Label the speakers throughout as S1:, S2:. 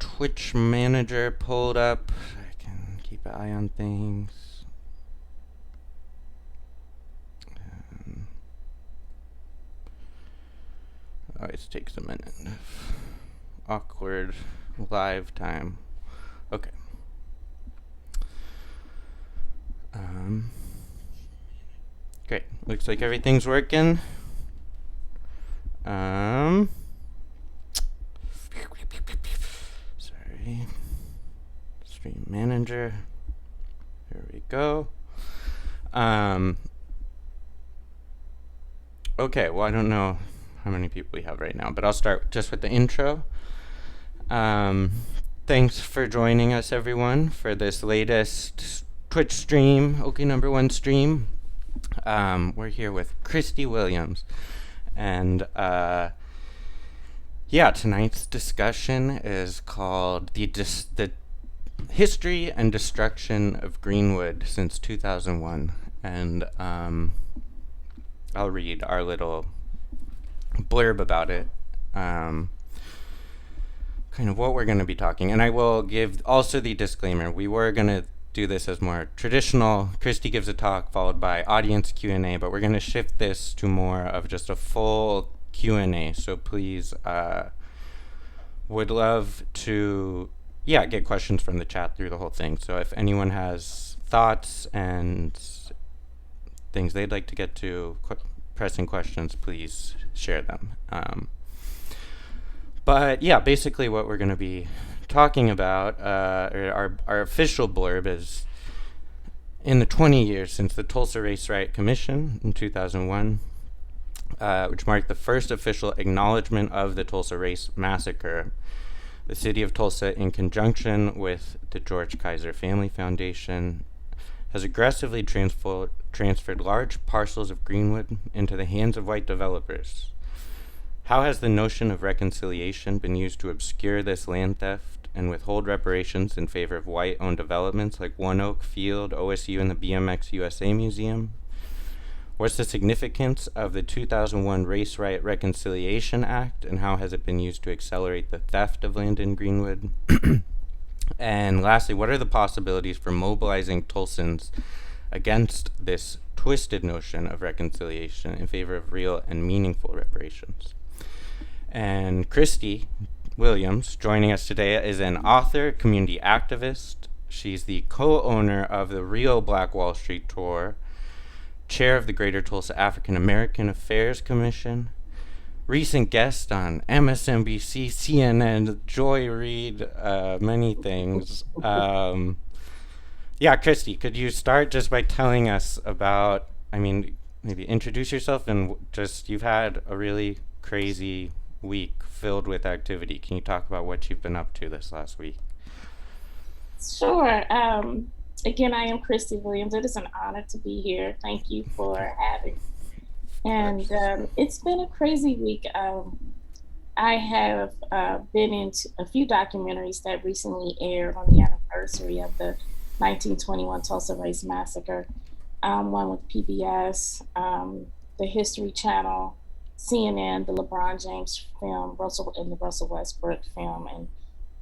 S1: Twitch manager pulled up. I can keep an eye on things. Always takes a minute. Awkward live time. Okay. Great. Looks like everything's working. Sorry. Stream manager. Here we go. Okay, well, I don't know how many people we have right now, but I'll start just with the intro. Thanks for joining us, everyone, for this latest Twitch stream, okno.one stream. We're here with Kristi Williams, and tonight's discussion is called the History and Destruction of Greenwood since 2001, and I'll read our little blurb about it, kind of what we're going to be talking, and I will give also the disclaimer. We were going to do this as more traditional. Kristi gives a talk followed by audience Q&A, but we're going to shift this to more of just a full Q&A. So please, would love to, get questions from the chat through the whole thing. So if anyone has thoughts and things they'd like to get to, pressing questions, please share them. Basically what we're going to be talking about, our official blurb is, in the 20 years since the Tulsa Race Riot Commission in 2001, which marked the first official acknowledgment of the Tulsa Race Massacre, the city of Tulsa, in conjunction with the George Kaiser Family Foundation, has aggressively transferred large parcels of Greenwood into the hands of white developers. How has the notion of reconciliation been used to obscure this land theft and withhold reparations in favor of white-owned developments like ONEOK, Field, OSU, and the BMX USA Museum? What's the significance of the 2001 Race Riot Reconciliation Act, and how has it been used to accelerate the theft of land in Greenwood? And lastly, what are the possibilities for mobilizing Tulsans against this twisted notion of reconciliation in favor of real and meaningful reparations? And Kristi Williams, joining us today, is an author, community activist. She's the co-owner of the Real Black Wall Street Tour, chair of the Greater Tulsa African American Affairs Commission, recent guest on MSNBC, CNN, Joy Reid, many things. Kristi, could you start just by telling us about, maybe introduce yourself, and just, you've had a really crazy week filled with activity. Can you talk about what you've been up to this last week?
S2: Sure. Again, I am Kristi Williams. It is an honor to be here. Thank you for having me. And it's been a crazy week. I have been into a few documentaries that recently aired on the anniversary of the 1921 Tulsa Race Massacre. One with PBS, the History Channel, CNN, the LeBron James film, the Russell Westbrook film, and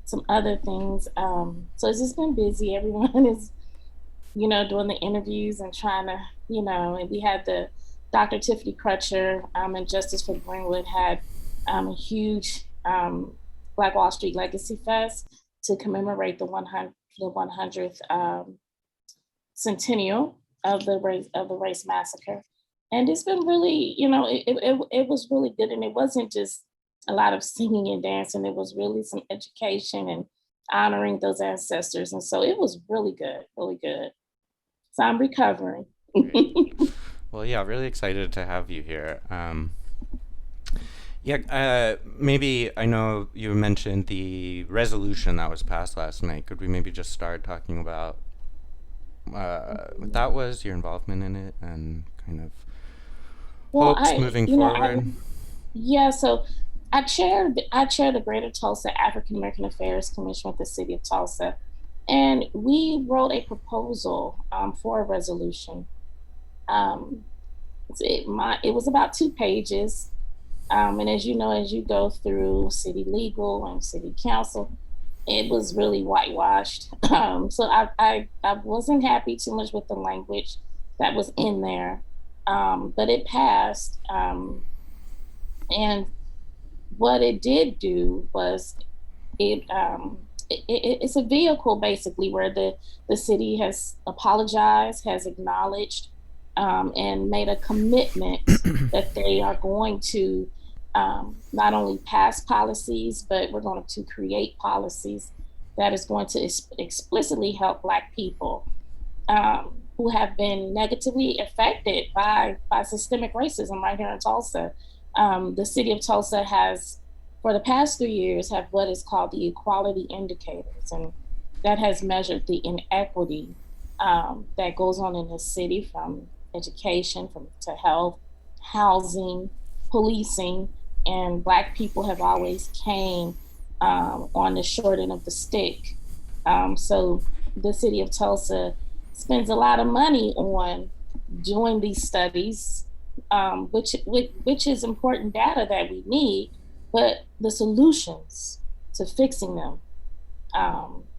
S2: some other things. So it's just been busy. Everyone is, doing the interviews and trying to, and we had the Dr. Tiffany Crutcher and Justice for Greenwood had a huge Black Wall Street Legacy Fest to commemorate the 100th centennial of the race massacre. And it's been really, it was really good. And it wasn't just a lot of singing and dancing. It was really some education and honoring those ancestors. And so it was really good, really good. So I'm recovering.
S1: Well, really excited to have you here. Maybe, I know you mentioned the resolution that was passed last night. Could we maybe just start talking about what that was, your involvement in it, and kind of hopes moving forward?
S2: So I chair the Greater Tulsa African American Affairs Commission with the City of Tulsa, and we wrote a proposal for a resolution. It was about 2 pages, and as you know, as you go through city legal and city council, it was really whitewashed. So I wasn't happy too much with the language that was in there, but it passed. And what it did do was it's a vehicle basically where the city has apologized, has acknowledged, and made a commitment that they are going to not only pass policies, but we're going to create policies that is going to explicitly help Black people who have been negatively affected by systemic racism right here in Tulsa. The city of Tulsa has, for the past 3 years, have what is called the equality indicators, and that has measured the inequity that goes on in the city, from education, from to health, housing, policing, and Black people have always came on the short end of the stick. So the city of Tulsa spends a lot of money on doing these studies, which is important data that we need, but the solutions to fixing them.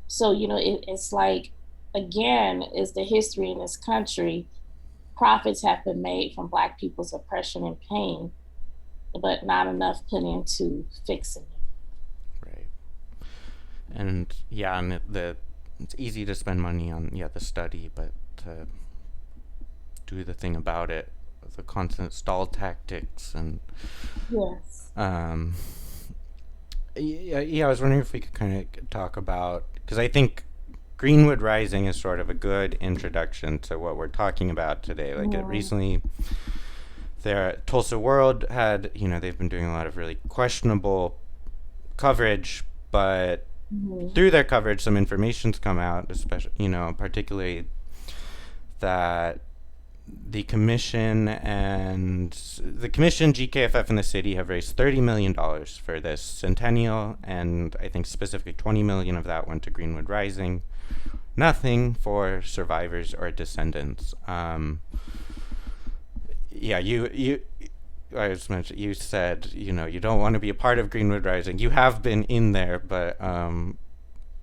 S2: So it's like, again, is the history in this country. Profits have been made from Black people's oppression and pain, but not enough put into fixing it.
S1: Right. And yeah, and it's easy to spend money on the study, but to do the thing about it, the constant stall tactics and
S2: Yes.
S1: yeah, I was wondering if we could kind of talk about, because I think Greenwood Rising is sort of a good introduction to what we're talking about today. Like it recently, their Tulsa World had, they've been doing a lot of really questionable coverage, but through their coverage, some information's come out, especially, particularly that the commission, GKFF, and the city have raised $30 million for this centennial, and I think specifically $20 million of that went to Greenwood Rising. Nothing for survivors or descendants. Yeah, I was mentioning, you said, you don't want to be a part of Greenwood Rising. You have been in there, but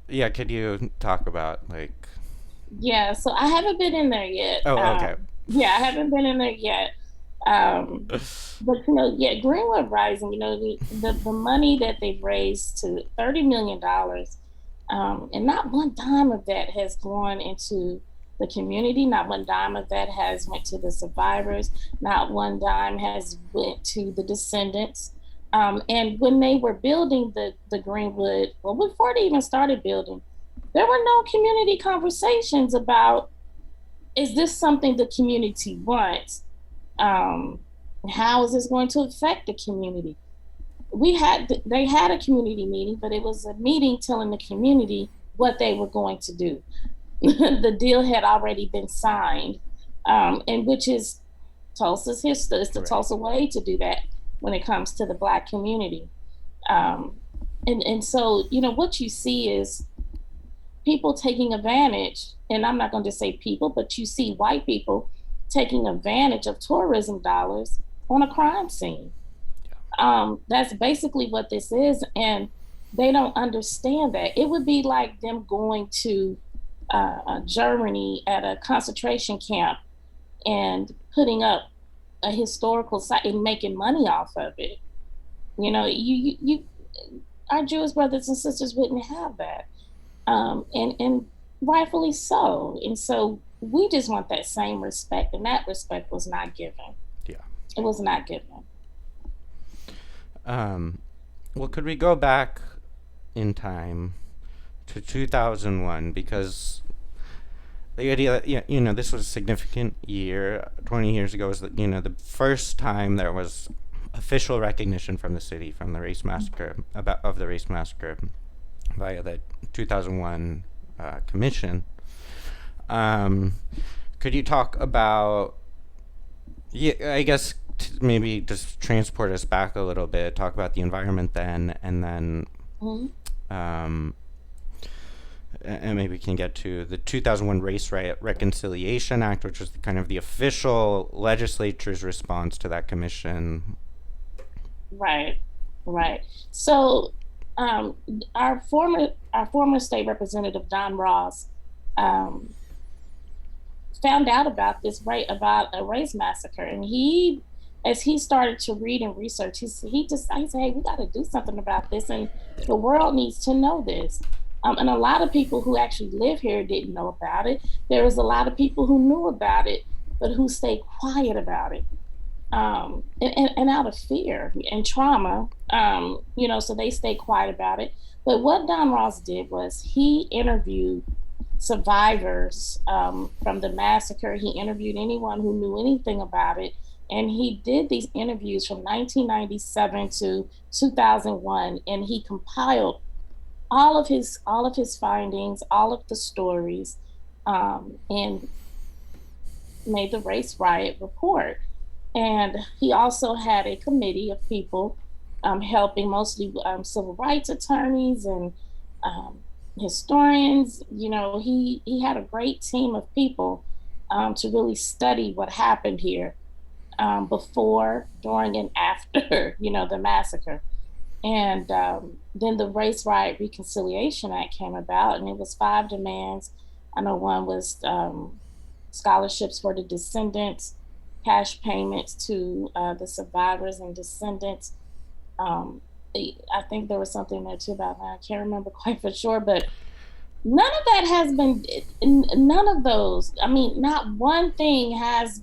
S1: yeah, could you talk about like?
S2: Yeah, so I haven't been in there yet.
S1: Oh, okay.
S2: Yeah, I haven't been in there yet. But yeah, Greenwood Rising, the money that they've raised to $30 million, and not one dime of that has gone into the community. Not one dime of that has went to the survivors. Not one dime has went to the descendants. And when they were building the Greenwood, well, before they even started building, there were no community conversations about, is this something the community wants? How is this going to affect the community? They had a community meeting, but it was a meeting telling the community what they were going to do. The deal had already been signed, and which is Tulsa's history. It's the Tulsa way to do that when it comes to the Black community. And so, what you see is people taking advantage, and I'm not going to say people, but you see white people taking advantage of tourism dollars on a crime scene. That's basically what this is, and they don't understand that. It would be like them going to Germany at a concentration camp and putting up a historical site and making money off of it. Our Jewish brothers and sisters wouldn't have that. And rightfully so. And so we just want that same respect, and that respect was not given.
S1: Yeah.
S2: It was not given.
S1: Well, could we go back in time to 2001, because the idea that, this was a significant year. 20 years ago was the first time there was official recognition from the city, from the Race Massacre, of the Race Massacre via the 2001 commission. Could you talk about, I guess, maybe just transport us back a little bit, talk about the environment then, and then and maybe we can get to the 2001 Race Riot Reconciliation Act, which was kind of the official legislature's response to that commission.
S2: Right. So um, our former state representative Don Ross um, found out about this about a race massacre, and as he started to read and research, he decided, hey, we got to do something about this, and the world needs to know this. And a lot of people who actually live here didn't know about it. There was a lot of people who knew about it, but who stayed quiet about it, and out of fear and trauma, so they stayed quiet about it. But what Don Ross did was he interviewed survivors from the massacre. He interviewed anyone who knew anything about it. And he did these interviews from 1997 to 2001, and he compiled all of his findings, all of the stories, and made the Race Riot report. And he also had a committee of people helping, mostly civil rights attorneys and um, historians. He had a great team of people to really study what happened here before, during, and after, the massacre. And then the Race Riot Reconciliation Act came about, and it was 5 demands. I know one was scholarships for the descendants, cash payments to the survivors and descendants. Um, I think there was something there too about that. I can't remember quite for sure, but none of that has been, none of those. I mean, not one thing has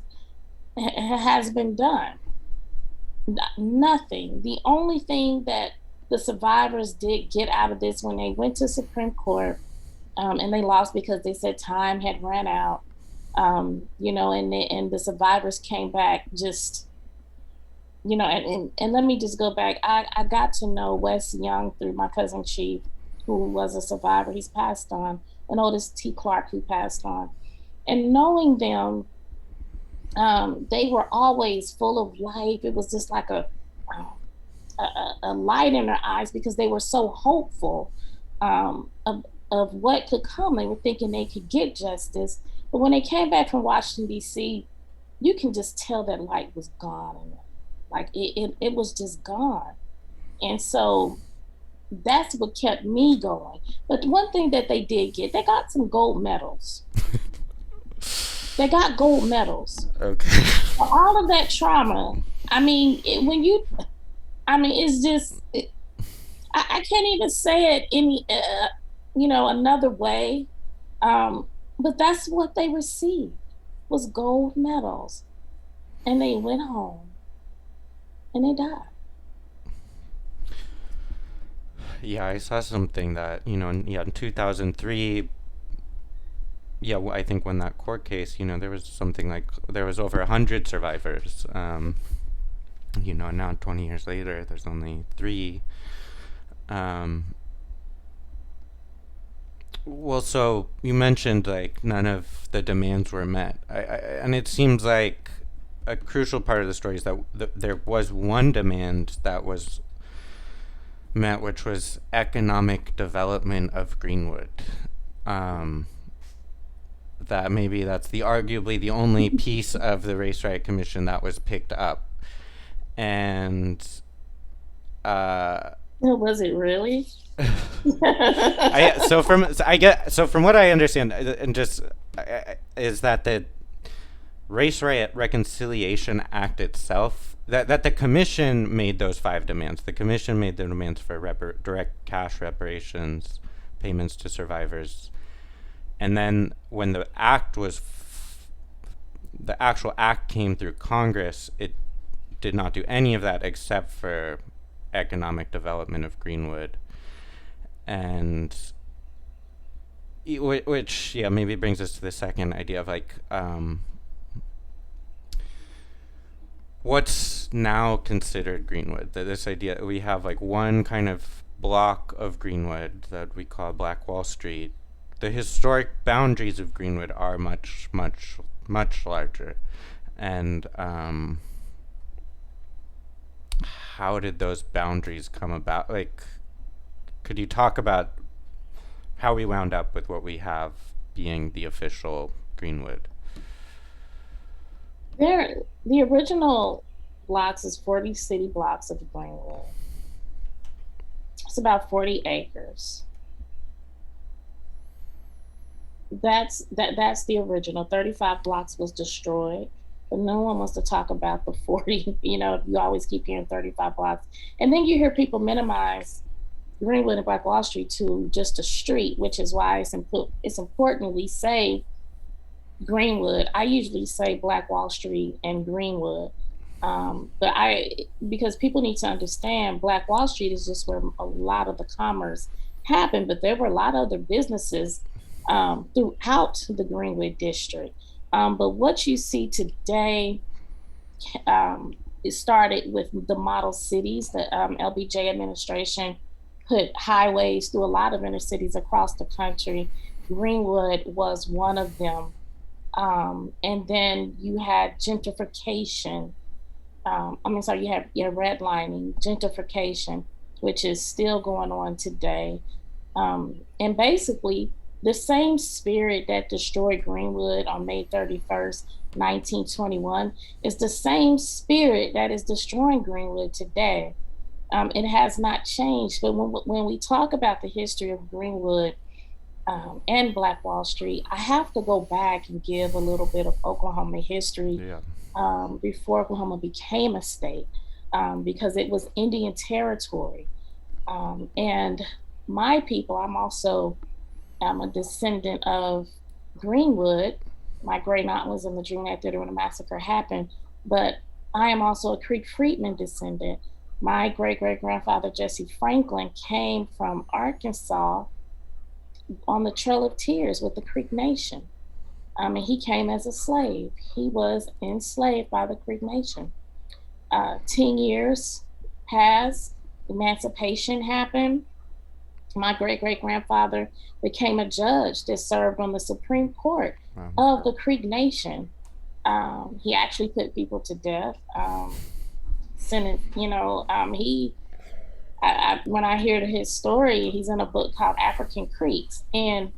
S2: been done. Nothing. The only thing that the survivors did get out of this when they went to Supreme Court, and they lost because they said time had ran out, and the survivors came back just, and let me just go back. I got to know Wes Young through my cousin Chief, who was a survivor. He's passed on, and Otis T. Clark, who passed on. And knowing them, they were always full of life. It was just like a light in their eyes because they were so hopeful of what could come. They were thinking they could get justice. But when they came back from Washington, D.C., you can just tell that light was gone. Like it was just gone. And so that's what kept me going. But one thing that they did get, they got some gold medals. They got gold medals.
S1: Okay.
S2: For all of that trauma, I mean, it's just, I can't even say it any, another way. But that's what they received, was gold medals. And they went home and they died.
S1: Yeah, I saw something that, in 2003, I think when that court case, there was something like, there was over 100 survivors. Now 20 years later, there's only 3. Well, so you mentioned like none of the demands were met. And it seems like a crucial part of the story is that there was one demand that was met, which was economic development of Greenwood. That maybe that's arguably the only piece of the Race Riot Commission that was picked up. And
S2: Was it really?
S1: From what I understand, is that the Race Riot Reconciliation Act itself, that the commission made those 5 demands. The commission made the demands for direct cash reparations, payments to survivors, and then when the actual act came through Congress, it did not do any of that except for economic development of Greenwood. And which maybe brings us to the second idea of like what's now considered Greenwood. This idea that we have like one kind of block of Greenwood that we call Black Wall Street. The historic boundaries of Greenwood are much, much, much larger. And how did those boundaries come about? Like, could you talk about how we wound up with what we have being the official Greenwood?
S2: The original blocks is 40 city blocks of Greenwood. It's about 40 acres. That's the original. 35 blocks was destroyed, but no one wants to talk about the 40. You know, you always keep hearing 35 blocks. And then you hear people minimize Greenwood and Black Wall Street to just a street, which is why it's important we say Greenwood. I usually say Black Wall Street and Greenwood. Because people need to understand Black Wall Street is just where a lot of the commerce happened, but there were a lot of other businesses throughout the Greenwood district. But what you see today, it started with the model cities. The LBJ administration put highways through a lot of inner cities across the country. Greenwood was one of them. And then you had gentrification. You have redlining, gentrification, which is still going on today. And basically, the same spirit that destroyed Greenwood on May 31st, 1921, is the same spirit that is destroying Greenwood today. It has not changed. But when we talk about the history of Greenwood and Black Wall Street, I have to go back and give a little bit of Oklahoma history.
S1: Yeah.
S2: Before Oklahoma became a state, because it was Indian territory. And my people, I'm a descendant of Greenwood. My great aunt was in the Dream Act Theater when the massacre happened, but I am also a Creek Freedman descendant. My great-great-grandfather, Jesse Franklin, came from Arkansas on the Trail of Tears with the Creek Nation. And he came as a slave. He was enslaved by the Creek Nation. 10 years passed, emancipation happened. My great-great-grandfather became a judge that served on the Supreme Court of the Creek Nation. He actually put people to death. When I hear his story, he's in a book called African Creeks, and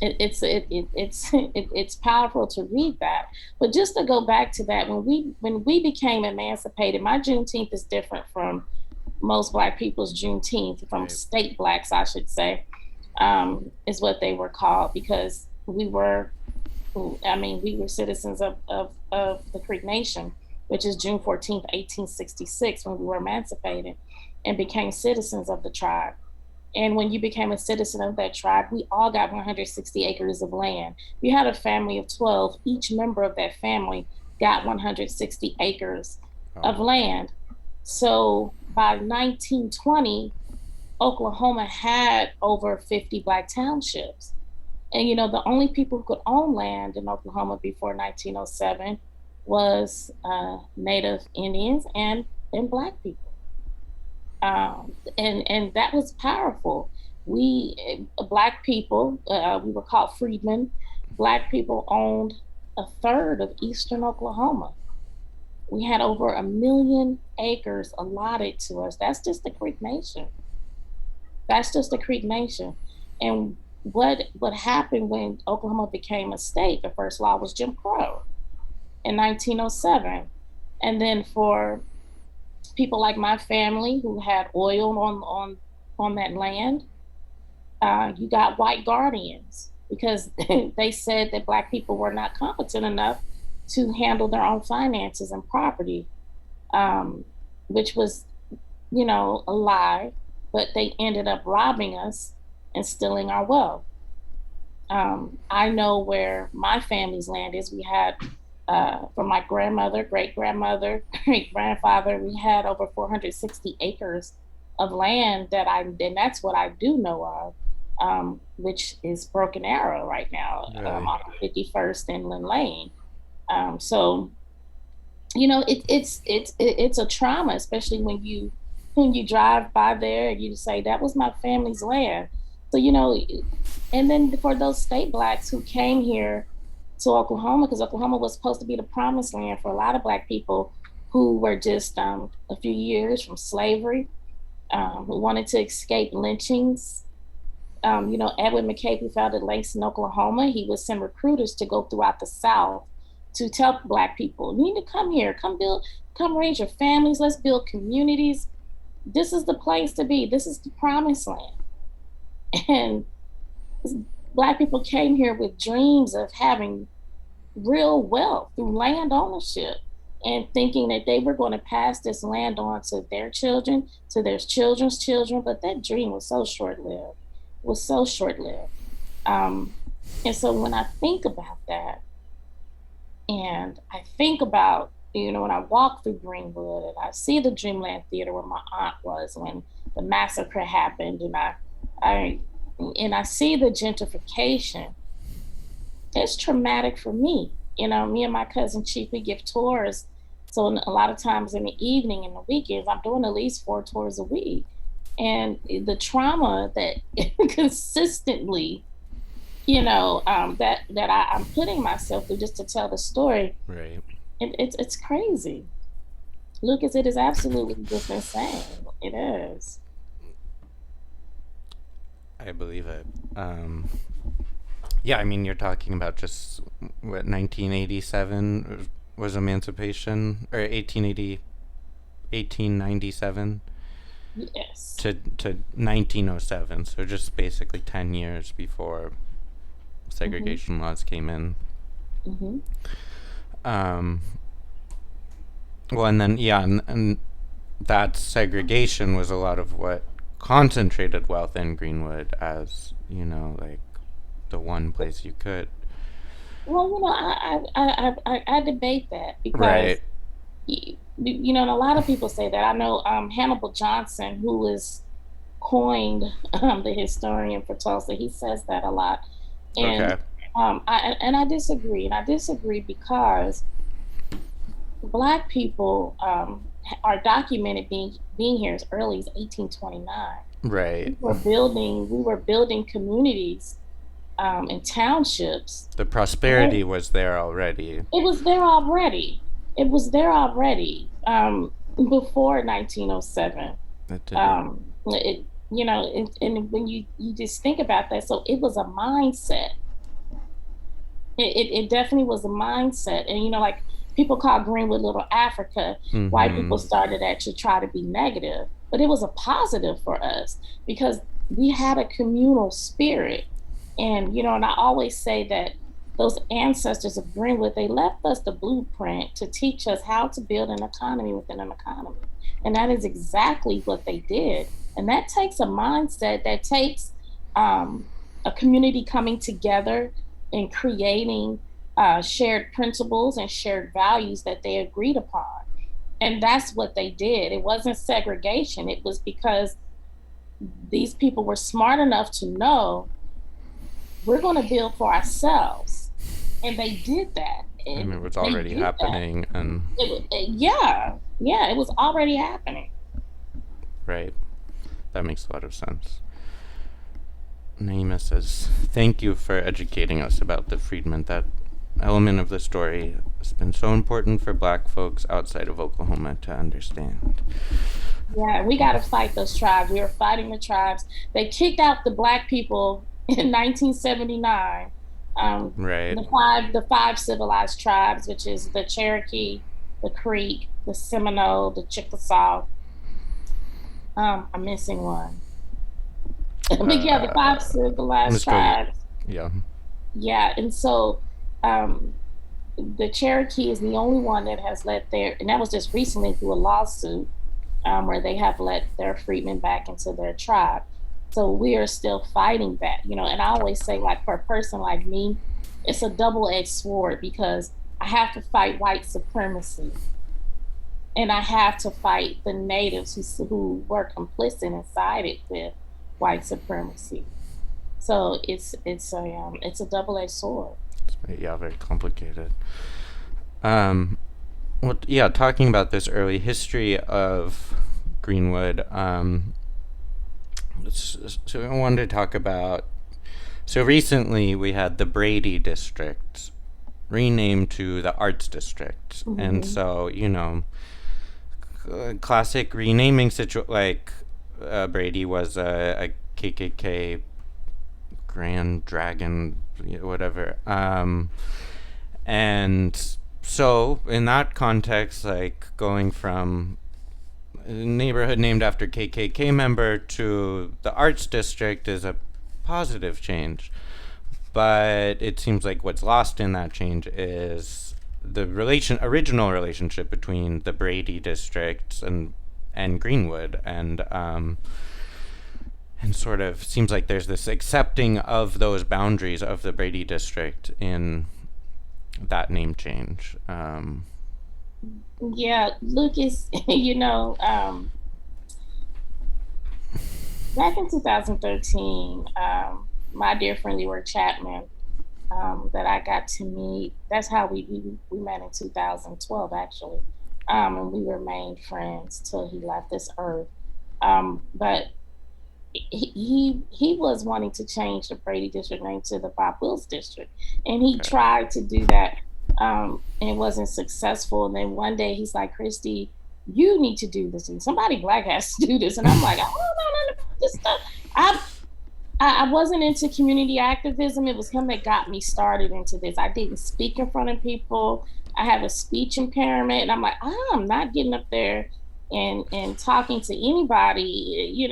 S2: it's powerful to read that. But just to go back to that, when we became emancipated, my Juneteenth is different from most Black people's Juneteenth, from state Blacks, I should say, is what they were called, because we were citizens of the Creek Nation, which is June 14th, 1866, when we were emancipated and became citizens of the tribe. And when you became a citizen of that tribe, we all got 160 acres of land. If you had a family of 12, each member of that family got 160 acres of land. So by 1920, Oklahoma had over 50 Black townships. And, the only people who could own land in Oklahoma before 1907 was Native Indians and Black people. And that was powerful. We, Black people, we were called freedmen. Black people owned a third of eastern Oklahoma. We had over 1 million acres allotted to us. That's just the Creek Nation. And what happened when Oklahoma became a state, the first law was Jim Crow in 1907. And then for people like my family who had oil on that land, you got white guardians, because they said that Black people were not competent enough to handle their own finances and property, which was, a lie, but they ended up robbing us and stealing our wealth. I know where my family's land is. We had, from my grandmother, great-grandmother, great-grandfather, we had over 460 acres of land and that's what I do know of, which is Broken Arrow right now, off of 51st and Lynn Lane. So, it's a trauma, especially when you drive by there and you say, that was my family's land. So, and then for those state Blacks who came here to Oklahoma, because Oklahoma was supposed to be the promised land for a lot of Black people who were just a few years from slavery, who wanted to escape lynchings. Edwin McCabe, who founded Langston, Oklahoma, he would send recruiters to go throughout the South to tell Black people, you need to come here, come raise your families, let's build communities. this is the place to be. This is the promised land. And Black people came here with dreams of having real wealth through land ownership and thinking that they were going to pass this land on to their children, to their children's children. But that dream was so short lived, was so short lived. And so when I think about that, and I think about, when I walk through Greenwood and I see the Dreamland Theater where my aunt was when the massacre happened, and I see the gentrification, it's traumatic for me. Me and my cousin Chief, we give tours. So a lot of times in the evening and the weekends, I'm doing at least 4 tours a week. And the trauma that consistently, I'm putting myself through just to tell the story.
S1: Right.
S2: It's crazy. Lucas, it is absolutely just insane. It is.
S1: I believe it. Yeah, I mean, you're talking about just what 1987 was emancipation, or 1897
S2: Yes.
S1: to 1907. So just basically 10 years before segregation laws came in. Well, and then and that segregation was a lot of what concentrated wealth in Greenwood as like the one place you could.
S2: Well, I debate that because
S1: Right.
S2: and a lot of people say that. I know Hannibal Johnson, who is coined the historian for Tulsa, he says that a lot, and
S1: Okay.
S2: I disagree, and I disagree because Black people are documented being here as early as 1829.
S1: Right.
S2: We were building communities and townships.
S1: The prosperity was there already.
S2: It was there already. It was there already before 1907.
S1: It didn't.
S2: And when you just think about that, so it was a mindset. It definitely was a mindset, and like people call Greenwood Little Africa. White people started that to try to be negative, but it was a positive for us because we had a communal spirit. And and I always say that those ancestors of Greenwood, they left us the blueprint to teach us how to build an economy within an economy. And that is exactly what they did. And that takes a mindset, that takes a community coming together and creating shared principles and shared values that they agreed upon. And that's what they did. It wasn't segregation. It was because these people were smart enough to know we're going to build for ourselves. And they did that.
S1: And it was already happening. And
S2: it was already happening.
S1: Right. That makes a lot of sense. Naima says, thank you for educating us about the freedmen. That element of the story has been so important for Black folks outside of Oklahoma to understand.
S2: Yeah, we got to fight those tribes. We were fighting the tribes. They kicked out the Black people in 1979.
S1: Right.
S2: The five civilized tribes, which is the Cherokee, the Creek, the Seminole, the Chickasaw. I'm missing one. But yeah, the 5 civilized tribes.
S1: Yeah.
S2: Yeah, and so the Cherokee is the only one that has let and that was just recently through a lawsuit where they have let their freedmen back into their tribe. So we are still fighting that, and I always say, like, for a person like me, it's a double-edged sword because I have to fight white supremacy and I have to fight the natives who were complicit and sided with white supremacy. So it's a double-edged sword.
S1: Yeah, very complicated. Talking about this early history of Greenwood, so I wanted to talk about, so recently we had the Brady District renamed to the Arts District. And so, classic renaming Brady was a KKK Grand Dragon, whatever. And so in that context, like going from neighborhood named after KKK member to the arts district is a positive change. But it seems like what's lost in that change is the original relationship between the Brady districts and Greenwood, and sort of seems like there's this accepting of those boundaries of the Brady district in that name change.
S2: Yeah, Lucas, back in 2013, my dear friend Leroy Chapman, that I got to meet, that's how we met in 2012, actually. And we remained friends till he left this earth. But he was wanting to change the Brady district name to the Bob Wills district, and he tried to do that, and it wasn't successful. And then one day he's like, Kristi, you need to do this, and somebody black has to do this. And I'm like, I don't know nothing about this stuff. I wasn't into community activism. It was him that got me started into this. I didn't speak in front of people. I have a speech impairment, and I'm like, I'm not getting up there and talking to anybody,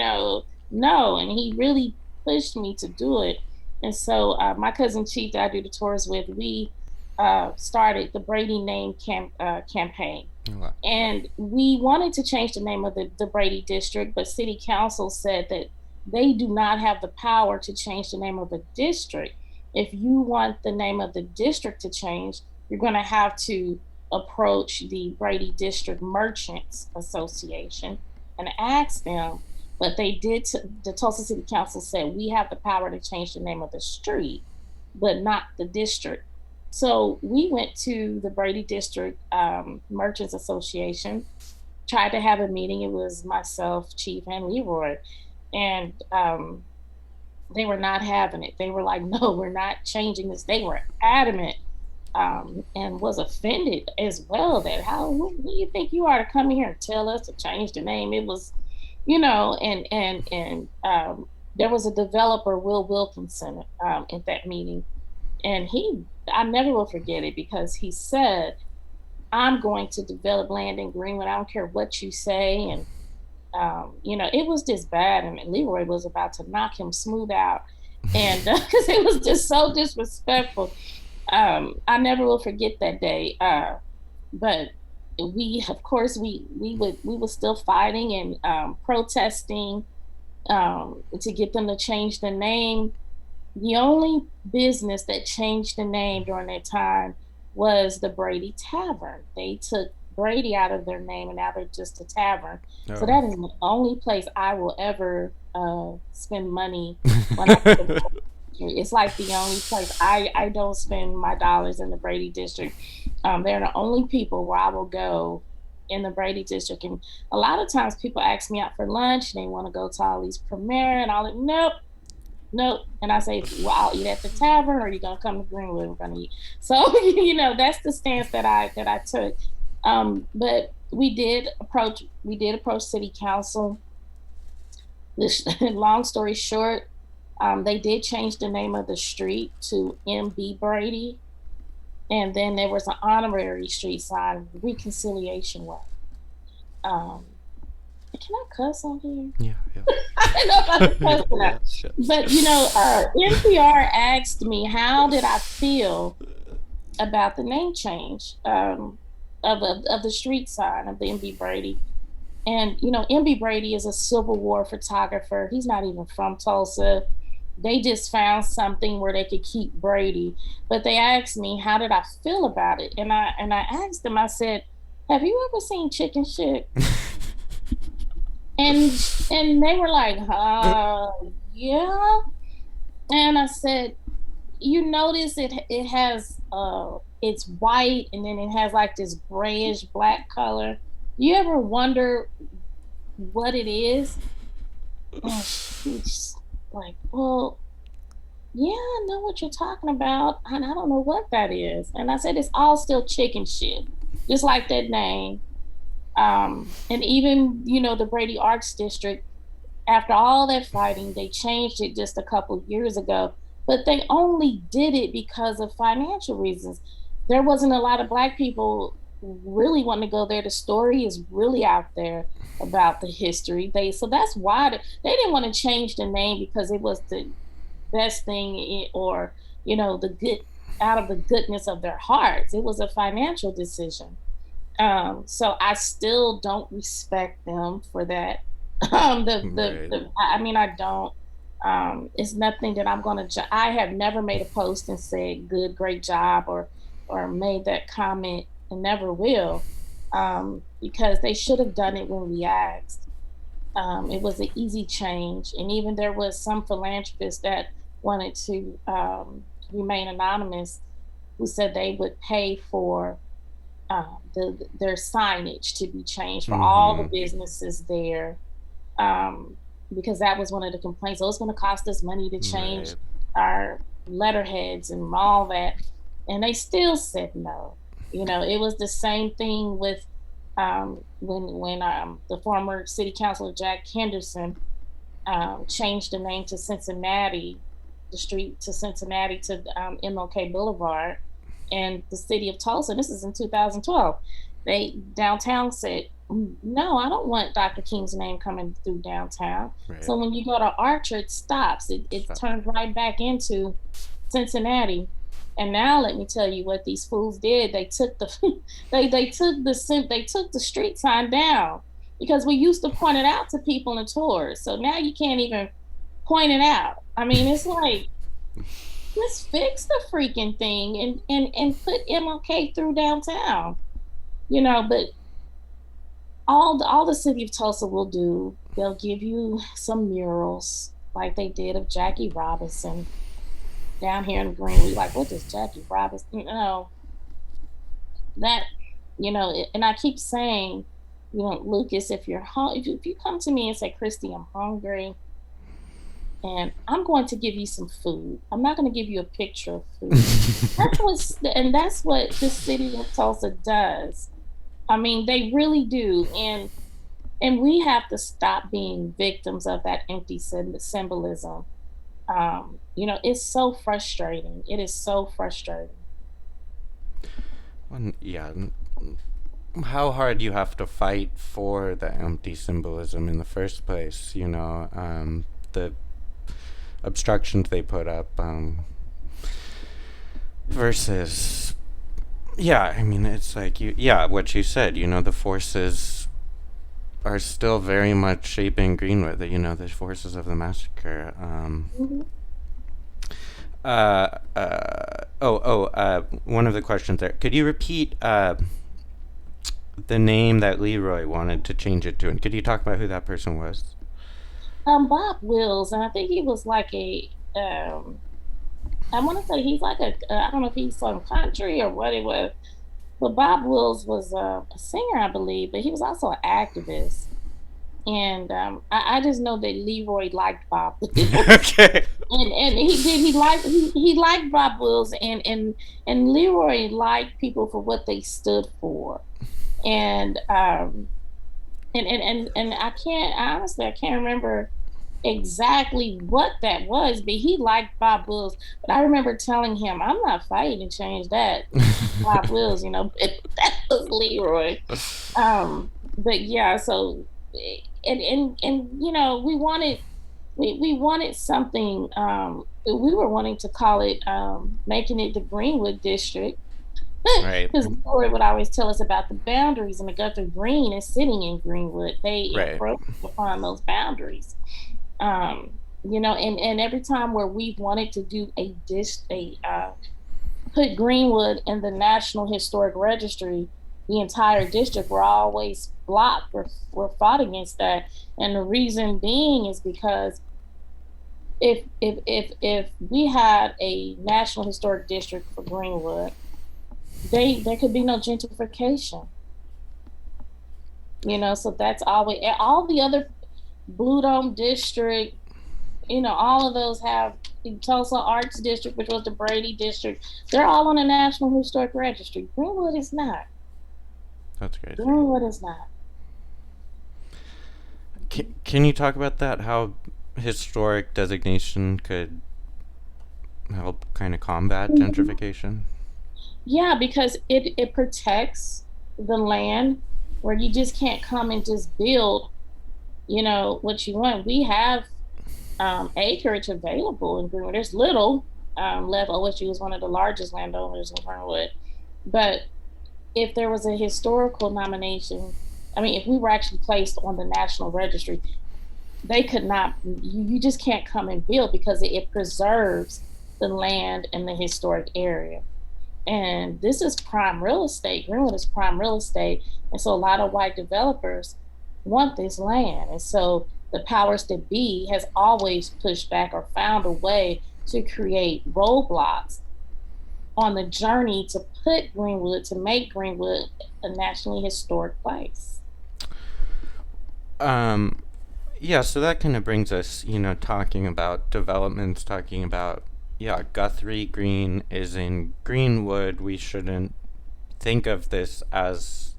S2: no. And he really pushed me to do it. And so my cousin Chief that I do the tours with, we started the Brady name campaign.
S1: Wow.
S2: And we wanted to change the name of the Brady district, but city council said that they do not have the power to change the name of the district. If you want the name of the district to change, you're going to have to approach the Brady District Merchants Association and ask them. But they did, the Tulsa City Council said, we have the power to change the name of the street, but not the district. So we went to the Brady District Merchants Association, tried to have a meeting. It was myself, Chief, and Leroy. And they were not having it. They were like, no, we're not changing this. They were adamant, and was offended as well that who do you think you are to come here and tell us to change the name? It was, and there was a developer, Will Wilkinson, at that meeting. And I never will forget it, because he said, I'm going to develop land in Greenwood. I don't care what you say. And it was just bad, and Leroy was about to knock him smooth out, and because it was just so disrespectful. I never will forget that day. But we, of course, we were still fighting and protesting to get them to change the name. The only business that changed the name during that time was the Brady Tavern. They took Brady out of their name, and now they're just a tavern. Oh. So that is the only place I will ever spend money when I it's like the only place I don't spend my dollars in the Brady district. They're the only people where I will go in the Brady district. And a lot of times people ask me out for lunch, and they want to go to all these premiere, and I'll like, nope. And I say, well, I'll eat at the tavern, or are you gonna come to Greenwood? We're gonna eat. So that's the stance that I took. But we did approach city council. Long story short, they did change the name of the street to MB Brady. And then there was an honorary street sign, Reconciliation Way. Can I cuss on here?
S1: Yeah.
S2: I don't know if I can cuss or not. But, NPR asked me, how did I feel about the name change of the street sign of the MB Brady? And, MB Brady is a Civil War photographer. He's not even from Tulsa. They just found something where they could keep Brady. But they asked me, how did I feel about it? And I asked them, I said, have you ever seen Chicken Shit? and they were like, yeah. And I said, you notice it has, it's white, and then it has like this grayish black color. You ever wonder what it is? And she's like, well, yeah, I know what you're talking about, and I don't know what that is. And I said, it's all still chicken shit, just like that name. And even, the Brady Arts District, after all that fighting, they changed it just a couple years ago, but they only did it because of financial reasons. There wasn't a lot of Black people really want to go there. The story is really out there about the history. So that's why they didn't want to change the name because it was the best thing or, the good out of the goodness of their hearts. It was a financial decision. So I still don't respect them for that.
S1: Right.
S2: I mean, I don't. It's nothing that I'm gonna. I have never made a post and said "good, great job" or made that comment, and never will, because they should have done it when we asked. It was an easy change, and even there was some philanthropists that wanted to remain anonymous, who said they would pay for their signage to be changed for all the
S1: Mm-hmm.
S2: businesses there, um, because that was one of the complaints. Oh, it's going to cost us money to change
S1: Right.
S2: our letterheads and all that, and they still said no. It was the same thing with when the former city councilor Jack Henderson changed the name to Cincinnati, the street to Cincinnati to MLK Boulevard, and the city of Tulsa. This is in 2012. They downtown said, "No, I don't want Dr. King's name coming through downtown."
S1: Right.
S2: So when you go to Archer, it stops. It
S1: Stop.
S2: turns right back into Cincinnati. And now let me tell you what these fools did. They took the they took the street sign down because we used to point it out to people in tours. So now you can't even point it out. I mean, it's like, just fix the freaking thing and put MLK through downtown. But all the city of Tulsa will do, they'll give you some murals like they did of Jackie Robinson down here in Greenwood. Like, what does Jackie Robinson, that, and I keep saying, Lucas, if you're if you come to me and say, Kristi, I'm hungry and I'm going to give you some food. I'm not going to give you a picture of food. That's what the city of Tulsa does. I mean, they really do. And we have to stop being victims of that empty symbolism. It's so frustrating. It is so frustrating.
S1: Yeah. How hard you have to fight for the empty symbolism in the first place, the obstructions they put up, versus, yeah, I mean, it's like, what you said, the forces are still very much shaping Greenwood, the forces of the massacre.
S2: Mhm.
S1: One of the questions there. Could you repeat the name that Leroy wanted to change it to, and could you talk about who that person was?
S2: Bob Wills, and I think he was like I want to say he's like I don't know if he's some country or what it was, but Bob Wills was a singer, I believe, but he was also an activist. And I just know that Leroy liked Bob Wills,
S1: Okay.
S2: and he liked Bob Wills, and Leroy liked people for what they stood for, and I can't remember exactly what that was, but he liked Bob Wills. But I remember telling him, I'm not fighting to change that. Bob Wills, but that was Leroy. But yeah, so and we wanted something. We were wanting to call it making it the Greenwood district.
S1: Right.
S2: Because Leroy would always tell us about the boundaries, and the Guthrie Green is sitting in Greenwood. They
S1: Right.
S2: encroach upon those boundaries. And every time where we wanted to do put Greenwood in the National Historic Registry, the entire district were always blocked or fought against that. And the reason being is because if we had a National Historic District for Greenwood, there could be no gentrification. So that's always all the other Blue Dome District, all of those have Tulsa Arts District, which was the Brady District. They're all on the National Historic Registry. Greenwood is not.
S1: That's great.
S2: Greenwood is not.
S1: Can you talk about that? How historic designation could help kind of combat gentrification?
S2: Yeah, because it protects the land where you just can't come and just build, what you want. We have acreage available in Greenwood. There's little left. OSU is one of the largest landowners in Greenwood. But if there was a historical nomination, I mean, if we were actually placed on the National Registry, they could not, you just can't come and build because it preserves the land in the historic area. And this is prime real estate. Greenwood is prime real estate. And so a lot of white developers want this land. And so the powers that be has always pushed back or found a way to create roadblocks on the journey to put Greenwood, to make Greenwood a nationally historic place.
S1: Yeah, so that kind of brings us, talking about developments, talking about, yeah, Guthrie Green is in Greenwood. We shouldn't think of this as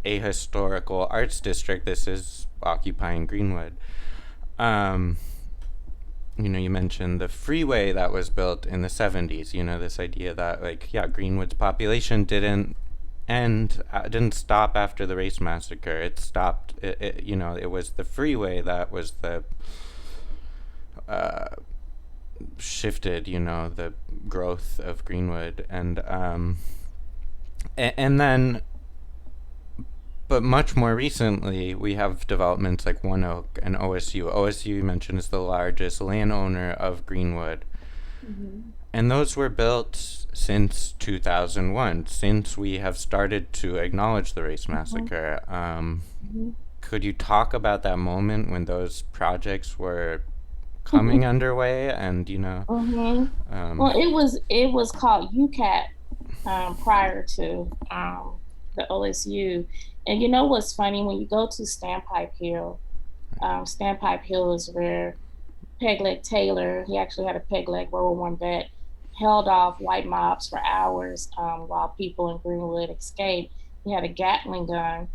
S1: a historical arts district. This is occupying Greenwood. You mentioned the freeway that was built in the 70s, this idea that, like, yeah, Greenwood's population didn't stop after the Race Massacre. It stopped, it was the freeway that was the, shifted, the growth of Greenwood. And then, but much more recently, we have developments like ONEOK and OSU. OSU, you mentioned, is the largest landowner of Greenwood.
S2: Mm-hmm.
S1: And those were built since 2001, since we have started to acknowledge the Race Massacre. Could you talk about that moment when those projects were coming underway? And,
S2: well, it was called UCAT prior to the OSU. And you know what's funny? When you go to Standpipe Hill, Standpipe Hill is where Pegleg Taylor, he actually had a Pegleg World War I vet, held off white mobs for hours while people in Greenwood escaped. He had a Gatling gun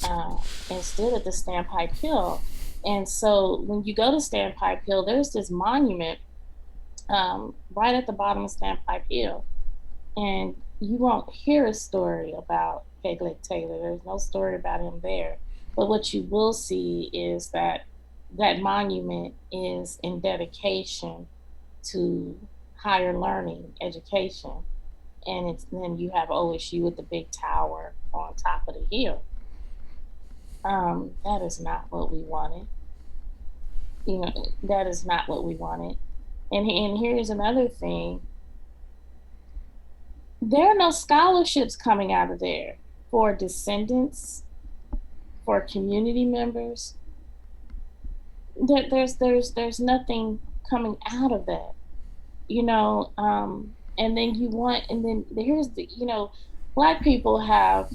S2: and stood at the Standpipe Hill. And so when you go to Standpipe Hill, there's this monument right at the bottom of Standpipe Hill. And you won't hear a story about Pegleg Taylor. There's no story about him there. But what you will see is that monument is in dedication to higher learning, education. And then you have OSU with the big tower on top of the hill. That is not what we wanted. That is not what we wanted. And here's another thing. There are no scholarships coming out of there for descendants, for community members. There's nothing coming out of that, and then here's the, Black people have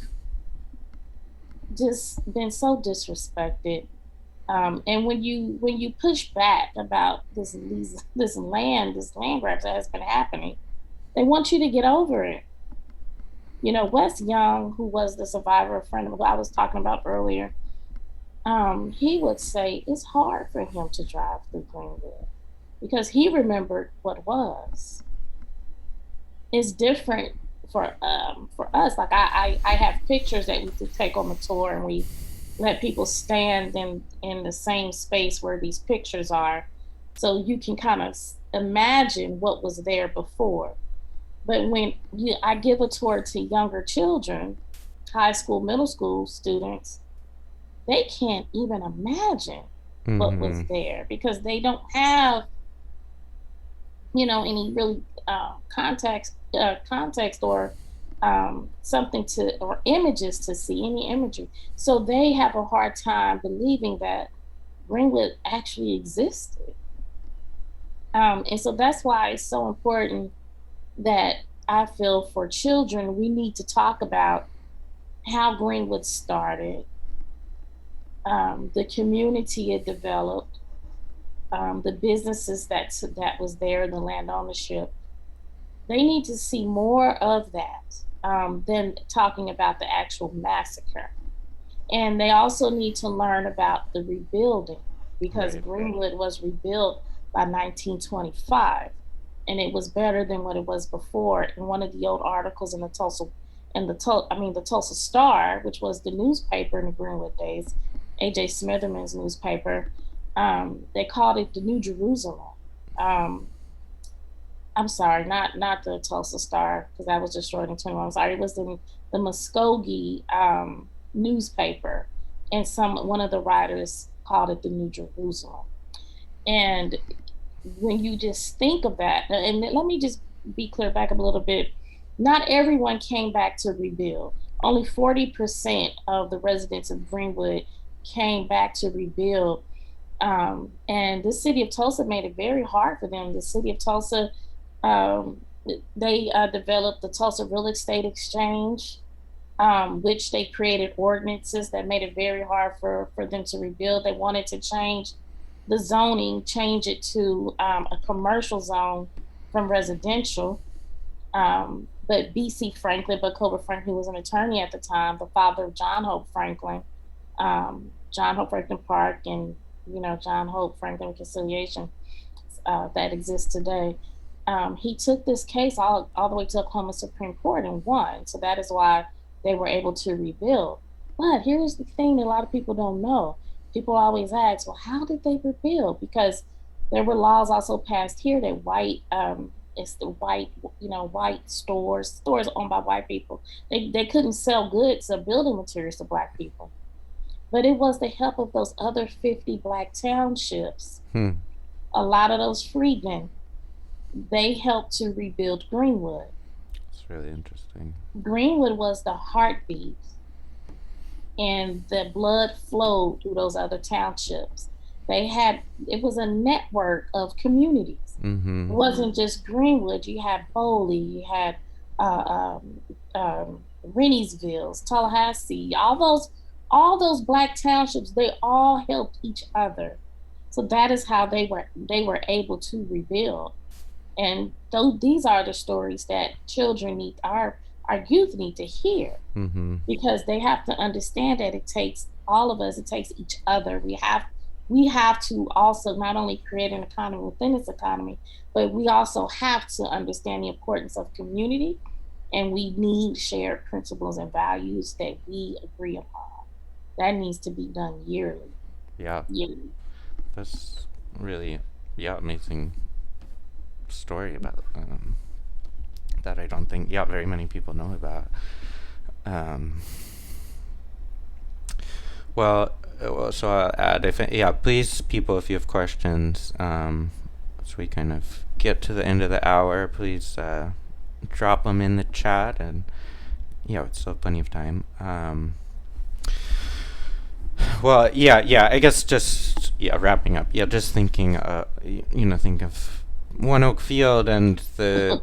S2: just been so disrespected. And when you push back about this land grabs that has been happening, they want you to get over it. Wes Young, who was the survivor, a friend of who I was talking about earlier, he would say it's hard for him to drive through Greenwood because he remembered what was. It's different for us. Like I have pictures that we take on the tour, and we let people stand in the same space where these pictures are, so you can kind of imagine what was there before. But when I give a tour to younger children, high school, middle school students, they can't even imagine what was there because they don't have, any really context or something or images to see, any imagery. So they have a hard time believing that Greenwood actually existed. And so that's why it's so important that I feel for children, we need to talk about how Greenwood started, the community it developed, the businesses that was there, the land ownership. They need to see more of that than talking about the actual massacre. And they also need to learn about the rebuilding because Greenwood was rebuilt by 1925. And it was better than what it was before. In one of the old articles in the Tulsa and the Tulsa Star, which was the newspaper in the Greenwood days, A.J. Smitherman's newspaper, they called it the New Jerusalem. Um, I'm sorry, not the Tulsa Star, because that was destroyed in 21. I'm sorry, it was the Muskogee newspaper, and one of the writers called it the New Jerusalem. And when you just think of that, and let me just be clear back up a little bit, not everyone came back to rebuild. Only 40% of the residents of Greenwood came back to rebuild. And the city of Tulsa made it very hard for them. The city of Tulsa, um, they developed the Tulsa Real Estate Exchange, which they created ordinances that made it very hard for them to rebuild. They wanted to change the zoning, change it to a commercial zone from residential. But B.C. Franklin, but Cobra Franklin, who was an attorney at the time, the father of John Hope Franklin, John Hope Franklin Park, and John Hope Franklin Reconciliation that exists today. He took this case all the way to Oklahoma Supreme Court and won. So that is why they were able to rebuild. But here's the thing that a lot of people don't know. People always ask, well, how did they rebuild? Because there were laws also passed here that it's the white stores owned by white people. They couldn't sell goods or building materials to Black people. But it was the help of those other 50 Black townships. A lot of those freedmen, they helped to rebuild Greenwood.
S1: It's really interesting.
S2: Greenwood was the heartbeat, and the blood flowed through those other townships. It was a network of communities. It wasn't just Greenwood. You had Bowley, you had Renniesville, Tallahassee, all those Black townships. They all helped each other. So that is how they were able to rebuild. And these are the stories that our youth need to hear, because they have to understand that it takes all of us, it takes each other. We have to also not only create an economy within this economy, but we also have to understand the importance of community, and we need shared principles and values that we agree upon. That needs to be done yearly.
S1: Yeah. That's really, amazing story about that I don't think very many people know about. So I'll add, please, people, if you have questions, as we kind of get to the end of the hour, please drop them in the chat, and it's still plenty of time. I guess just wrapping up. Just thinking, think of ONEOK Field and the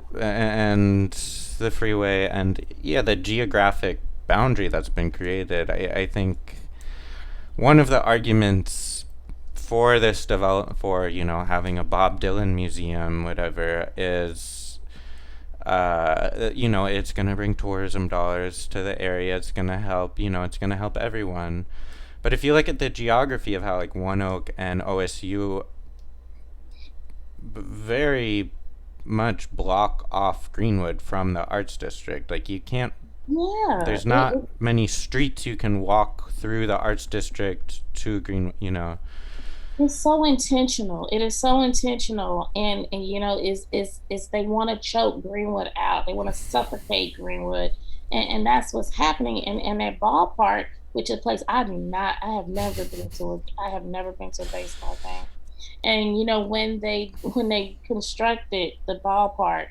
S1: freeway, and the geographic boundary that's been created. I think one of the arguments for this having a Bob Dylan museum, whatever, is it's going to bring tourism dollars to the area. It's going to help, it's going to help everyone. But if you look at the geography of how ONEOK and OSU very much block off Greenwood from the arts district, you can't. There's not many streets you can walk through the arts district to Greenwood.
S2: It's so intentional. It is so intentional, and is they want to choke Greenwood out. They want to suffocate Greenwood, and that's what's happening. And that ballpark, which is a place I have never been to a baseball game. And when they constructed the ballpark,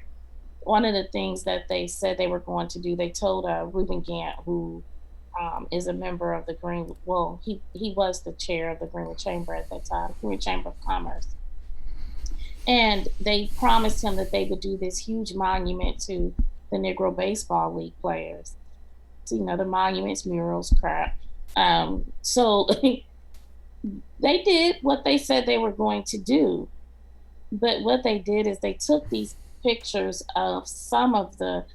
S2: one of the things that they said they were going to do, they told Reuben Gant, who is a member of the Greenwood. Well, he was the chair of the Greenwood Chamber at that time, Greenwood Chamber of Commerce. And they promised him that they would do this huge monument to the Negro Baseball League players. So, the monuments, murals, crap. So they did what they said they were going to do. But what they did is they took these pictures of some of the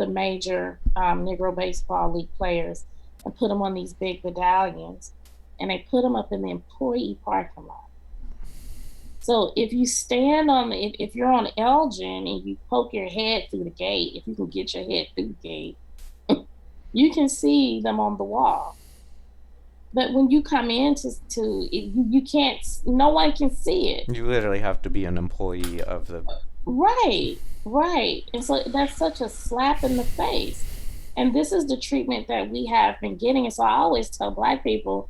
S2: major Negro Baseball League players and put them on these big medallions, and they put them up in the employee parking lot. So if you stand if you're on Elgin and you poke your head through the gate, if you can get your head through the gate, You can see them on the wall. But when you come in you can't, no one can see it.
S1: You literally have to be an employee of the...
S2: Right, right. And so that's such a slap in the face. And this is the treatment that we have been getting. And so I always tell Black people,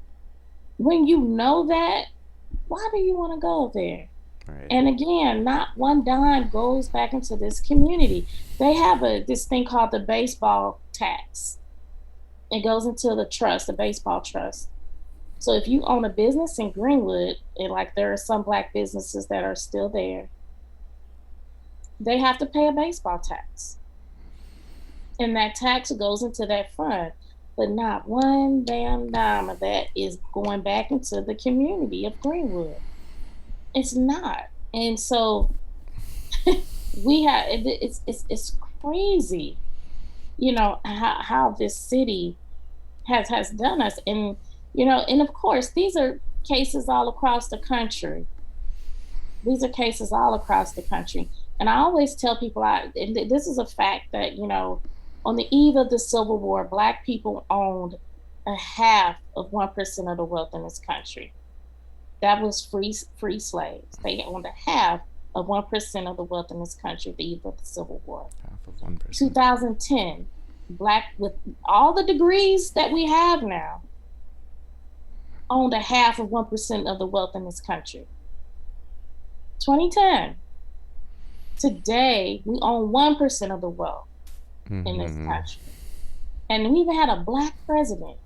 S2: when you know that, why do you want to go there?
S1: Right.
S2: And again, not one dime goes back into this community. They have this thing called the baseball tax. It goes into the trust, the baseball trust. So if you own a business in Greenwood, and like there are some Black businesses that are still there, they have to pay a baseball tax. And that tax goes into that fund. But not one damn dime of that is going back into the community of Greenwood. It's not. And so it's crazy, how this city has done us. And, and of course, these are cases all across the country. And I always tell people, and this is a fact that, on the eve of the Civil War, Black people owned a half of 1% of the wealth in this country. That was free slaves. They owned a half of 1% of the wealth in this country at the eve of the Civil War.
S1: Half of 1%.
S2: 2010, Black, with all the degrees that we have now, owned a half of 1% of the wealth in this country. 2010. Today, we own 1% of the wealth in this country. And we even had a Black president.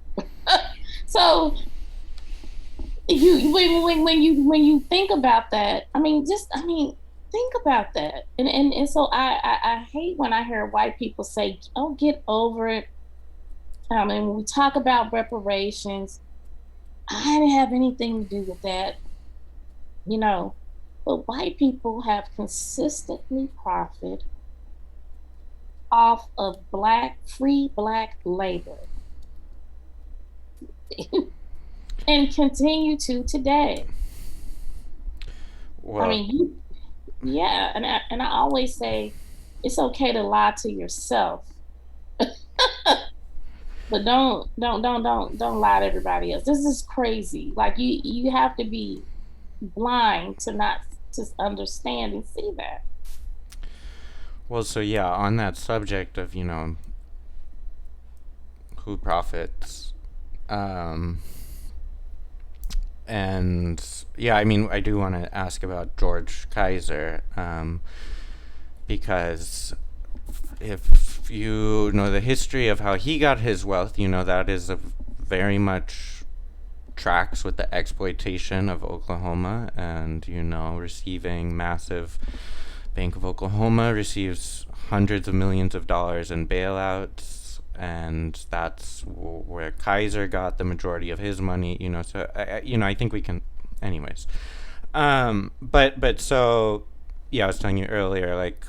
S2: So when you think about that, think about that. And so I hate when I hear white people say, "Oh, get over it." And when we talk about reparations, I didn't have anything to do with that, But white people have consistently profited off of free Black labor. And continue to today.
S1: Well,
S2: and I always say it's okay to lie to yourself, but don't lie to everybody else. This is crazy. Like you have to be blind to not to understand and see that.
S1: Well, so yeah, on that subject of who profits. And yeah, I do want to ask about George Kaiser, because if you know the history of how he got his wealth, that is very much tracks with the exploitation of Oklahoma, and receiving massive... Bank of Oklahoma receives hundreds of millions of dollars in bailouts, and that's where Kaiser got the majority of his money. So I think we can, anyways. But so yeah, I was telling you earlier, like,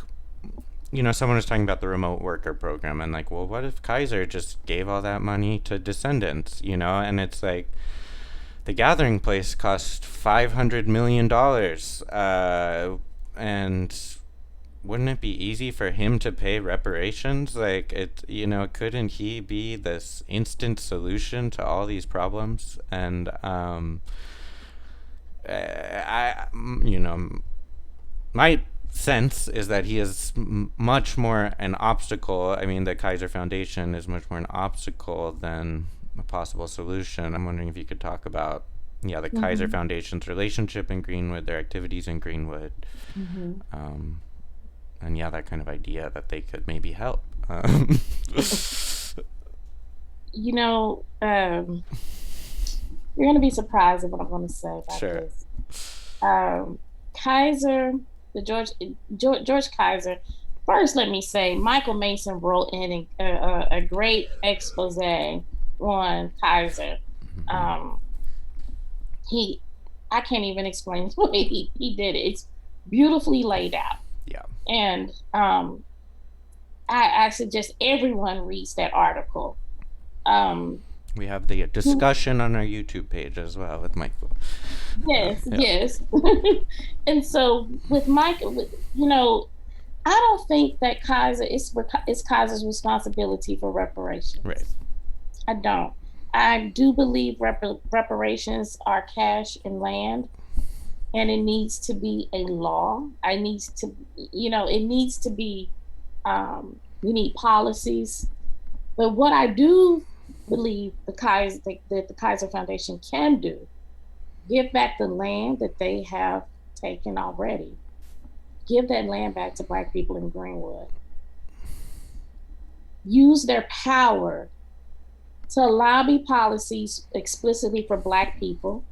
S1: someone was talking about the remote worker program, and like, well, what if Kaiser just gave all that money to descendants? And it's like, the gathering place cost $500 million, and wouldn't it be easy for him to pay reparations? Like, couldn't he be this instant solution to all these problems? And my sense is that he is much more an obstacle. The Kaiser Foundation is much more an obstacle than a possible solution. I'm wondering if you could talk about the Kaiser Foundation's relationship in Greenwood, their activities in Greenwood, and that kind of idea that they could maybe help.
S2: You're going to be surprised at what I'm going to say about this. Kaiser, George Kaiser. First, let me say, Michael Mason wrote in a great expose on Kaiser. I can't even explain the way he did it. It's beautifully laid out.
S1: Yeah.
S2: And I suggest everyone reads that article.
S1: We have the discussion on our YouTube page as well with Michael.
S2: Yes. And so with Michael, I don't think that Kaiser it's Kaiser's responsibility for
S1: Right.
S2: reparations. I don't. I do believe reparations are cash and land, and it needs to be a law. I needs to, it needs to be. We need policies. But what I do believe that the Kaiser Foundation can do, give back the land that they have taken already. Give that land back to Black people in Greenwood. Use their power to lobby policies explicitly for Black people,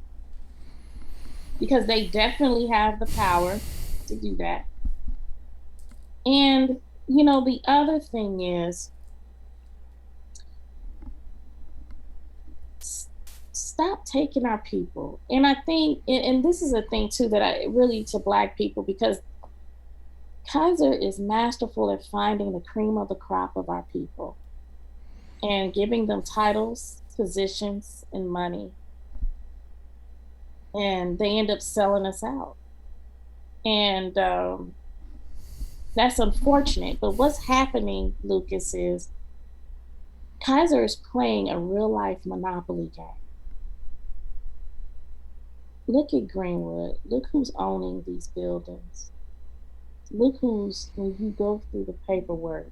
S2: because they definitely have the power to do that. And, the other thing is, stop taking our people. And I think, and this is a thing too that I really to Black people, because Kaiser is masterful at finding the cream of the crop of our people and giving them titles, positions, and money. And they end up selling us out. And that's unfortunate. But what's happening, Lucas, is Kaiser is playing a real life monopoly game. Look at Greenwood. Look who's owning these buildings. Look who's, when you go through the paperwork,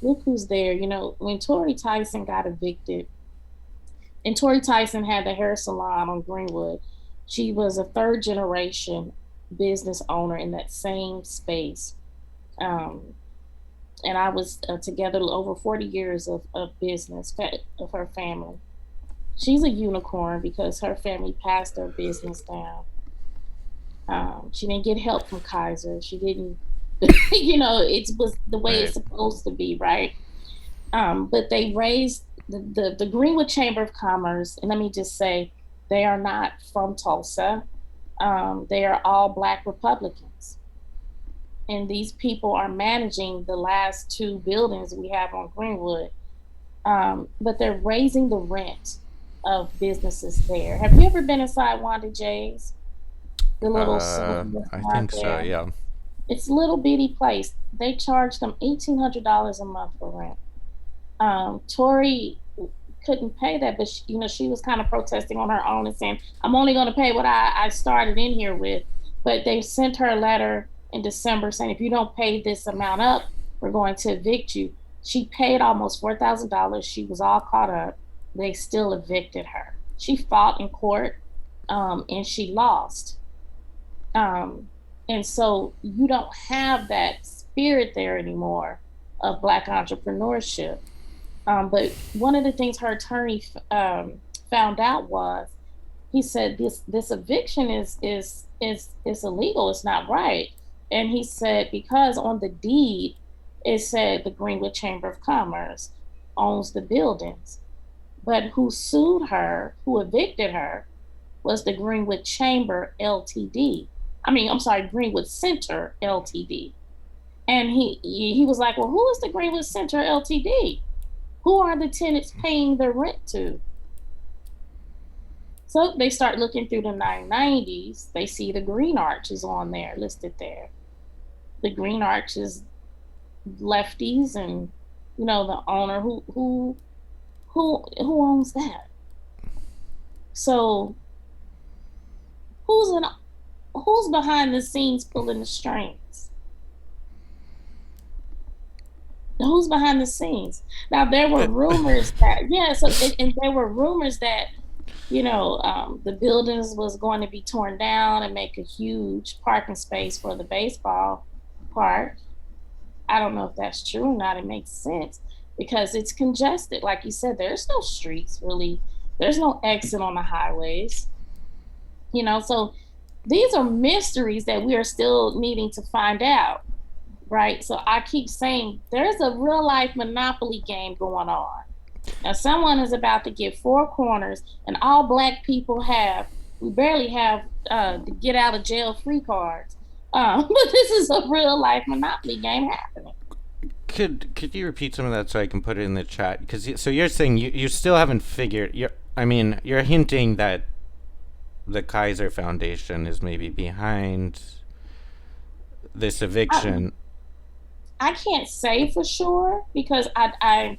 S2: look who's there. When Tori Tyson got evicted, and Tori Tyson had the hair salon on Greenwood, she was a third generation business owner in that same space. And I was together over 40 years of business of her family. She's a unicorn because her family passed their business down. She didn't get help from Kaiser. She didn't, it was the way it's supposed to be, right? But they raised the Greenwood Chamber of Commerce, and let me just say, they are not from Tulsa. They are all Black Republicans. And these people are managing the last two buildings we have on Greenwood. But they're raising the rent of businesses there. Have you ever been inside Wanda J's? The little
S1: I think so, yeah.
S2: It's a little bitty place. They charge them $1,800 a month for rent. Tori couldn't pay that, but she was kind of protesting on her own and saying, I'm only going to pay what I started in here with. But they sent her a letter in December saying, if you don't pay this amount up, we're going to evict you. She paid almost $4,000. She was all caught up. They still evicted her. She fought in court, and she lost. And so you don't have that spirit there anymore of Black entrepreneurship. But one of the things her attorney found out was, he said this eviction is illegal. It's not right. And he said, because on the deed it said the Greenwood Chamber of Commerce owns the buildings, but who sued her, who evicted her, was the Greenwood Chamber Ltd. Greenwood Center Ltd. And he was like, well, who is the Greenwood Center Ltd? Who are the tenants paying their rent to? So they start looking through the 990s. They see the Green Arch is on there, listed there. The Green Arch is lefties, and the owner who owns that. So who's behind the scenes pulling the strings? Who's behind the scenes? Now there were rumors that and there were rumors that the buildings was going to be torn down and make a huge parking space for the baseball park. I don't know if that's true or not. It makes sense because it's congested. Like you said, there's no streets really. There's no exit on the highways. So these are mysteries that we are still needing to find out, right? So I keep saying there's a real life monopoly game going on. Now someone is about to get four corners, and all Black people we barely have the get out of jail free cards. But this is a real life monopoly game happening.
S1: Could you repeat some of that so I can put it in the chat? So you're saying you still haven't figured. You're hinting that the Kaiser Foundation is maybe behind this eviction.
S2: I can't say for sure because I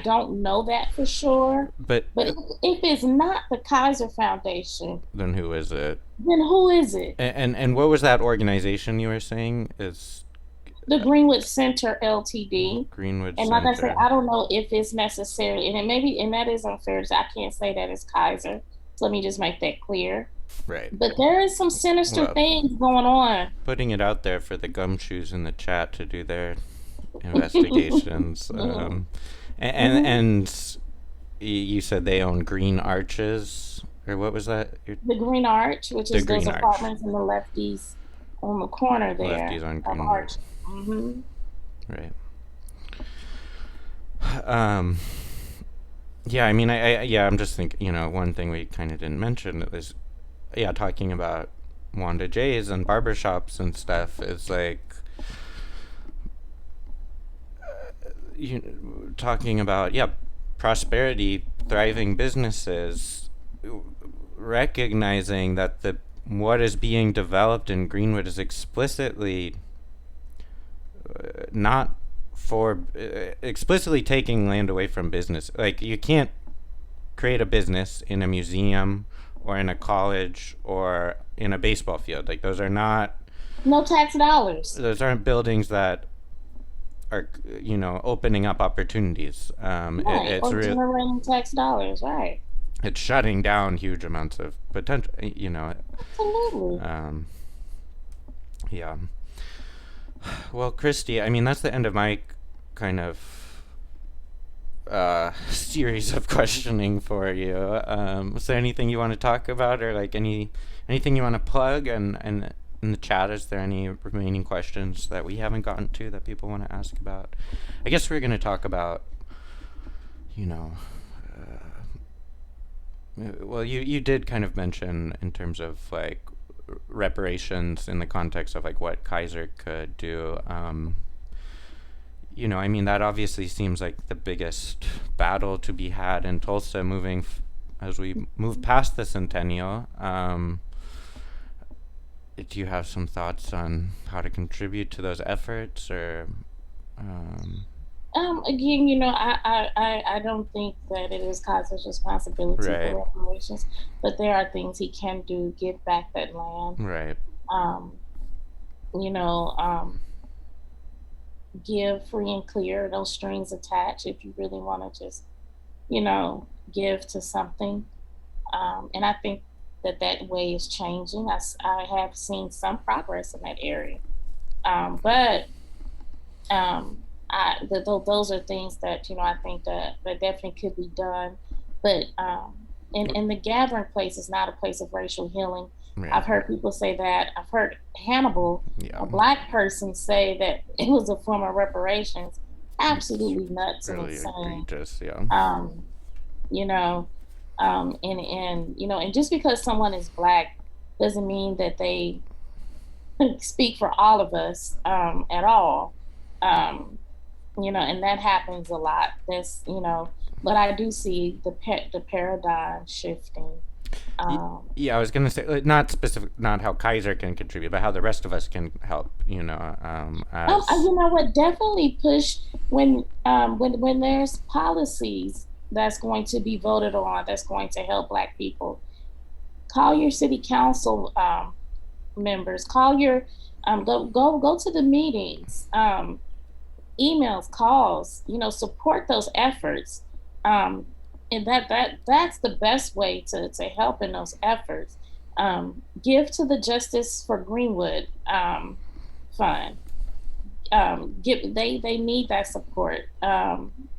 S2: don't know that for sure.
S1: But
S2: But if it's not the Kaiser Foundation,
S1: then who is it?
S2: then who is it?
S1: And what was that organization you were saying is
S2: The Greenwood Center Ltd.
S1: Greenwood
S2: And like I said,
S1: Center?
S2: I don't know if it's necessary, and it may be, and that is unfair. So I can't say that it's Kaiser. So let me just make that clear.
S1: Right.
S2: But there is some sinister
S1: Well,
S2: things going on.
S1: putting it out there for the gumshoes in the chat to do their investigations. And you said they own Green Arches, or what was that?
S2: The Green Arch, which
S1: The
S2: is those
S1: Green Arch.
S2: apartments in the lefties on the corner there.
S1: Lefties on
S2: of
S1: Greenwood.
S2: Arch. Mm-hmm.
S1: Right. Yeah, I mean, I'm just thinking, one thing we kind of didn't mention is, talking about Wanda J's and barbershops and stuff is like, talking about, prosperity, thriving businesses, recognizing that what is being developed in Greenwood is explicitly not for explicitly taking land away from business. Like, you can't create a business in a museum or in a college or in a baseball field. Like, those are not
S2: No tax dollars.
S1: those aren't buildings that are opening up opportunities.
S2: Right.
S1: It's
S2: Or generating tax dollars, right.
S1: it's shutting down huge amounts of potential.
S2: Absolutely.
S1: Yeah. Well, Kristi, I mean, that's the end of my kind of series of questioning for you. Is there anything you want to talk about, or like anything you want to plug? And in the chat, is there any remaining questions that we haven't gotten to that people want to ask about? I guess we're going to talk about, well, you did kind of mention in terms of like reparations in the context of like what Kaiser could do. I mean, that obviously seems like the biggest battle to be had in Tulsa as we move past the centennial. Do you have some thoughts on how to contribute to those efforts, or?
S2: Again, I don't think that it is Kaiser's responsibility
S1: Right.
S2: for reparations, but there are things he can do. Give back that land.
S1: Right.
S2: You know, give free and clear, no strings attached. If you really want to just, give to something, and I think that way is changing. I have seen some progress in that area, but those are things that I think that definitely could be done. But and the gathering place is not a place of racial healing.
S1: Right.
S2: I've heard people say that. I've heard Hannibal,
S1: Yeah.
S2: a Black person, say that it was a form of reparations. Absolutely nuts and
S1: Really
S2: insane.
S1: egregious. Yeah.
S2: And just because someone is Black doesn't mean that they speak for all of us at all. And that happens a lot. But I do see the paradigm shifting.
S1: Yeah, I was gonna say not how Kaiser can contribute, but how the rest of us can help.
S2: You know what? Definitely push when there's policies that's going to be voted on that's going to help Black people. Call your city council members. Call your go to the meetings. Emails, calls. Support those efforts. And that's the best way to help in those efforts. Give to the Justice for Greenwood fund. They need that support.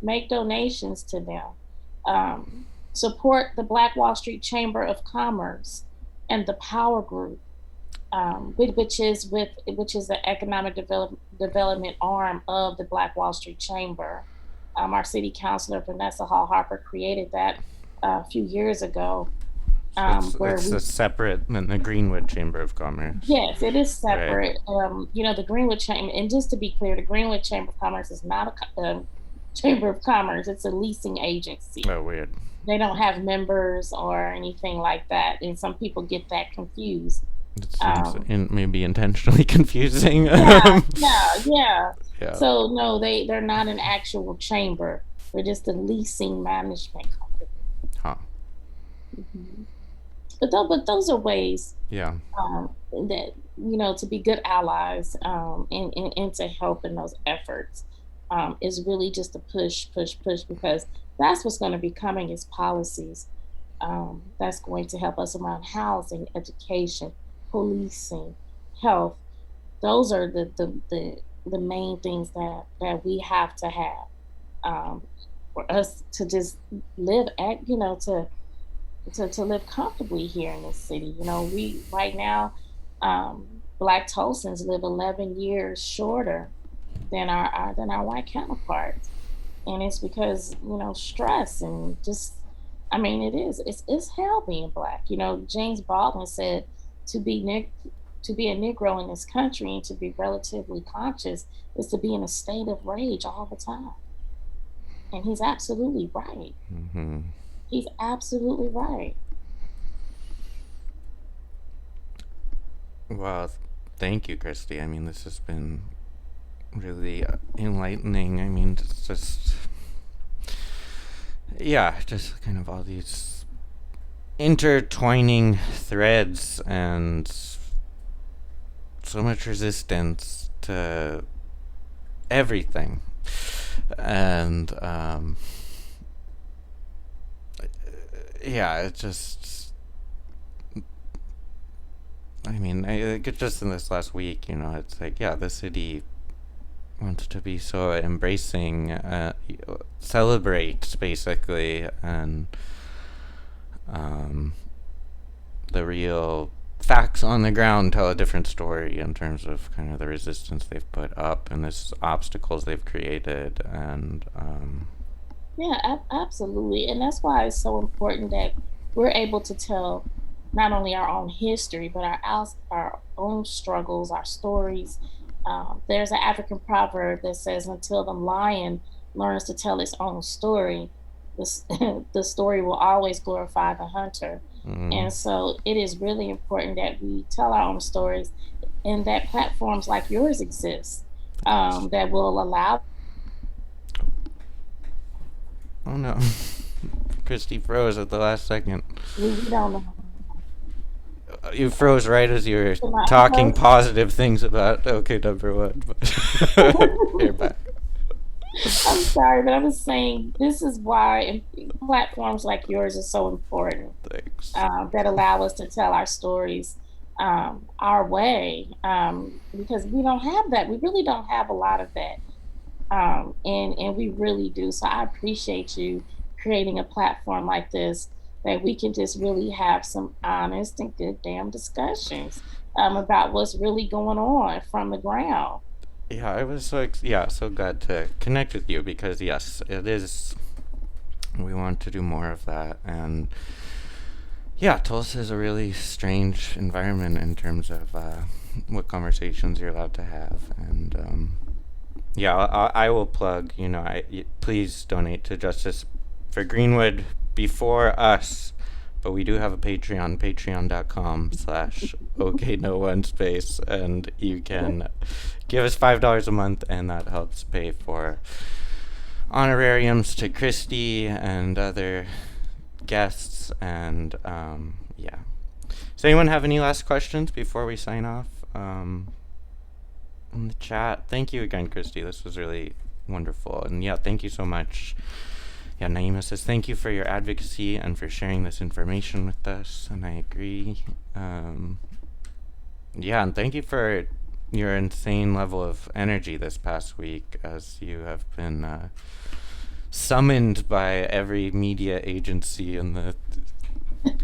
S2: Make donations to them. Support the Black Wall Street Chamber of Commerce and the Power Group, which is the economic development arm of the Black Wall Street Chamber. Our city councilor, Vanessa Hall Harper, created that a few years ago.
S1: It's separate than the Greenwood Chamber of Commerce.
S2: Yes, it is separate. Right. The Greenwood Chamber, and just to be clear, the Greenwood Chamber of Commerce is not a Chamber of Commerce. It's a leasing agency.
S1: Oh, weird.
S2: They don't have members or anything like that, and some people get that confused.
S1: It seems maybe intentionally confusing.
S2: Yeah.
S1: Yeah.
S2: So no, they're not an actual chamber. They're just a leasing management company.
S1: Huh.
S2: Hmm. But those are ways
S1: Yeah.
S2: that to be good allies, and to help in those efforts, is really just to push, because that's what's going to be coming is policies, that's going to help us around housing, education, policing, health. Those are the main things that we have to have, um, for us to just live at to live comfortably here in this city. We right now, Black Tulsans live 11 years shorter than our white counterparts, and it's because stress and just, I mean, it's hell being Black. James Baldwin said to be to be a Negro in this country and to be relatively conscious is to be in a state of rage all the time, and he's absolutely right.
S1: Mm-hmm.
S2: He's absolutely right.
S1: Well, thank you, Kristi. I mean, this has been really enlightening. I mean, it's just, yeah, just kind of all these intertwining threads and so much resistance to everything. And, yeah, it just, I mean, just in this last week, it's like, yeah, the city wants to be so embracing, celebrate, basically, and the real facts on the ground tell a different story in terms of kind of the resistance they've put up and the obstacles they've created. And
S2: Yeah, absolutely. And that's why it's so important that we're able to tell not only our own history, but our own struggles, our stories. There's an African proverb that says, until the lion learns to tell its own story, the story will always glorify the hunter. And so it is really important that we tell our own stories and that platforms like yours exist, that will allow.
S1: oh no, Kristi froze at the last second.
S2: We don't know.
S1: You froze right as you were
S2: Am I
S1: talking
S2: frozen?
S1: positive things about okno.one. But you're back.
S2: I'm sorry, but I was saying this is why platforms like yours are so important,
S1: Thanks.
S2: that allow us to tell our stories, our way, because we don't have that. We really don't have a lot of that, and we really do. So I appreciate you creating a platform like this that we can just really have some honest and good damn discussions, about what's really going on from the ground.
S1: Yeah, I was so glad to connect with you because yes, it is. We want to do more of that, and yeah, Tulsa is a really strange environment in terms of what conversations you're allowed to have, and yeah, I will plug. Please donate to Justice for Greenwood before us. But we do have a Patreon, patreon.com/okno1 space, and you can give us $5 a month, and that helps pay for honorariums to Kristi and other guests. And yeah. Does anyone have any last questions before we sign off? In the chat. Thank you again, Kristi. This was really wonderful. And yeah, thank you so much. Yeah, Naima says, thank you for your advocacy and for sharing this information with us. And I agree. Yeah, and thank you for your insane level of energy this past week as you have been summoned by every media agency in the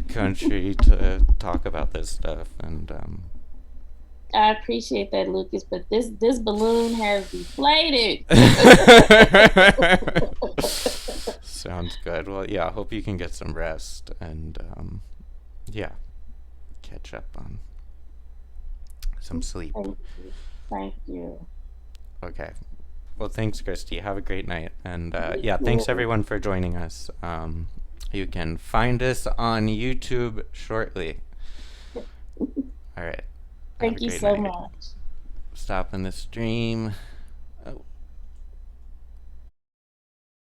S1: country to talk about this stuff. And
S2: I appreciate that, Lucas, but this balloon has deflated.
S1: sounds good. Well, yeah, I hope you can get some rest and yeah, catch up on some sleep.
S2: Thank you. Thank you.
S1: Okay. Well, thanks, Kristi. Have a great night. And
S2: You
S1: yeah, thanks
S2: too.
S1: everyone for joining us. You can find us on YouTube shortly. All right. Have a
S2: Thank you
S1: great
S2: so
S1: night.
S2: much.
S1: Stopping the stream.